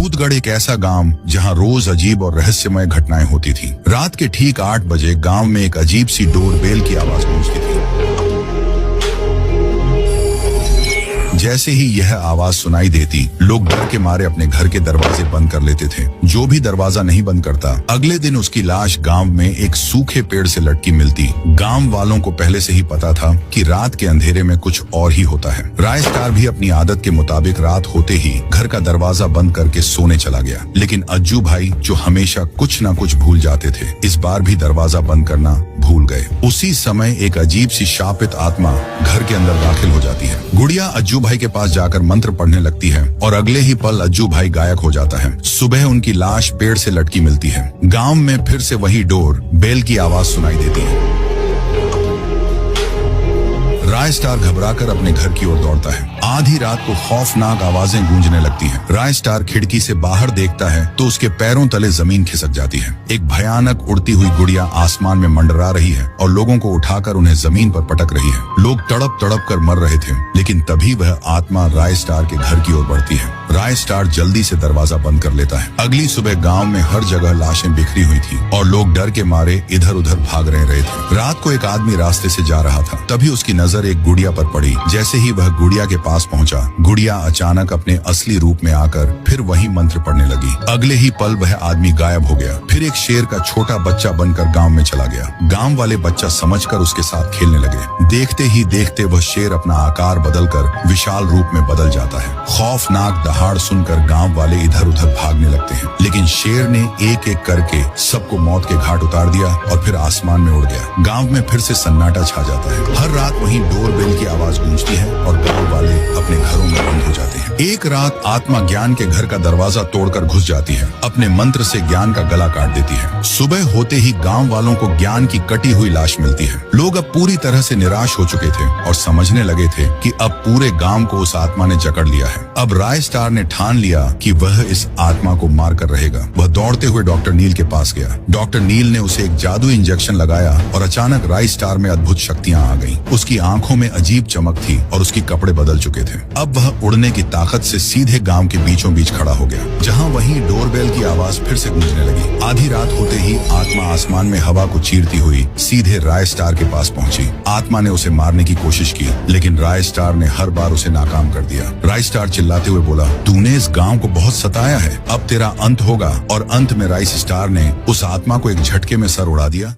भूतगढ़ एक ऐसा गांव जहां रोज अजीब और रहस्यमय घटनाएं होती थीं। रात के ठीक 8 बजे गांव में एक अजीब सी डोरबेल की आवाज गूंजती थी। जैसे ही यह आवाज सुनाई देती, लोग डर के मारे अपने घर के दरवाजे बंद कर लेते थे। जो भी दरवाजा नहीं बंद करता, अगले दिन उसकी लाश गांव में एक सूखे पेड़ से लटकी मिलती। गांव वालों को पहले से ही पता था कि रात के अंधेरे में कुछ और ही होता है। राय स्टार भी अपनी आदत के मुताबिक रात होते ही घर का दरवाजा बंद करके सोने चला गया। लेकिन अज्जू भाई, जो हमेशा कुछ न कुछ भूल जाते थे, इस बार भी दरवाजा बंद करना भूल गए। उसी समय एक अजीब सी शापित आत्मा घर के अंदर दाखिल हो जाती है। गुड़िया अज्जू भाई के पास जाकर मंत्र पढ़ने लगती है और अगले ही पल अज्जू भाई गायब हो जाता है। सुबह उनकी लाश पेड़ से लटकी मिलती है। गांव में फिर से वही डोर बेल की आवाज सुनाई देती है। राय स्टार घबराकर अपने घर की ओर दौड़ता है। आधी रात को खौफनाक आवाजें गूंजने लगती हैं। राय स्टार खिड़की से बाहर देखता है तो उसके पैरों तले जमीन खिसक जाती है। एक भयानक उड़ती हुई गुड़िया आसमान में मंडरा रही है और लोगों को उठाकर उन्हें जमीन पर पटक रही है। लोग तड़प तड़प कर मर रहे थे, लेकिन तभी वह आत्मा राय स्टार के घर की ओर बढ़ती है। राय स्टार जल्दी से दरवाजा बंद कर लेता है। अगली सुबह गांव में हर जगह लाशें बिखरी हुई थी और लोग डर के मारे इधर उधर भाग रहे थे। रात को एक आदमी रास्ते से जा रहा था, तभी उसकी नजर एक गुड़िया पर पड़ी। जैसे ही वह गुड़िया के पास पहुंचा, गुड़िया अचानक अपने असली रूप में आकर फिर वही मंत्र पढ़ने लगी। अगले ही पल वह आदमी गायब हो गया। फिर एक शेर का छोटा बच्चा बनकर गांव में चला गया। गांव वाले बच्चा समझकर उसके साथ खेलने लगे। देखते ही देखते वह शेर अपना आकार बदलकर विशाल रूप में बदल जाता है। खौफनाक दहाड़ सुनकर गांव वाले इधर उधर भागने लगते हैं, लेकिन शेर ने एक एक करके सबको मौत के घाट उतार दिया और फिर आसमान में उड़ गया। गांव में फिर से सन्नाटा छा जाता है। हर रात वहीं डोरबेल की आवाज गूंजती है और गांव वाले अपने घरों में बंद हो जाते हैं। एक रात आत्मा ज्ञान के घर का दरवाजा तोड़कर घुस जाती है। अपने मंत्र से ज्ञान का गला काट देती है। सुबह होते ही गांव वालों को ज्ञान की कटी हुई लाश मिलती है। लोग अब पूरी तरह से निराश हो चुके थे और समझने लगे थे कि अब पूरे गांव को उस आत्मा ने जकड़ लिया है। अब राय स्टार ने ठान लिया कि वह इस आत्मा को मार कर रहेगा। वह दौड़ते हुए डॉक्टर नील के पास गया। डॉक्टर नील ने उसे एक जादू इंजेक्शन लगाया और अचानक राय स्टार में अद्भुत शक्तियां आ गईं। उसकी आंखों में अजीब चमक थी और उसके कपड़े बदल चुके थे। अब वह उड़ने की ताकत से सीधे गांव के बीचों बीच खड़ा हो गया, जहां वहीं डोरबेल की आवाज फिर से गूंजने लगी। आधी रात होते ही आत्मा आसमान में हवा को चीरती हुई सीधे राय स्टार के पास पहुंची। आत्मा ने उसे मारने की कोशिश की, लेकिन राय स्टार ने हर बार उसे नाकाम कर दिया। राय स्टार चिल्लाते हुए बोला, तूने इस गांव को बहुत सताया है, अब तेरा अंत होगा। और अंत में राय स्टार ने उस आत्मा को एक झटके में सर उड़ा दिया।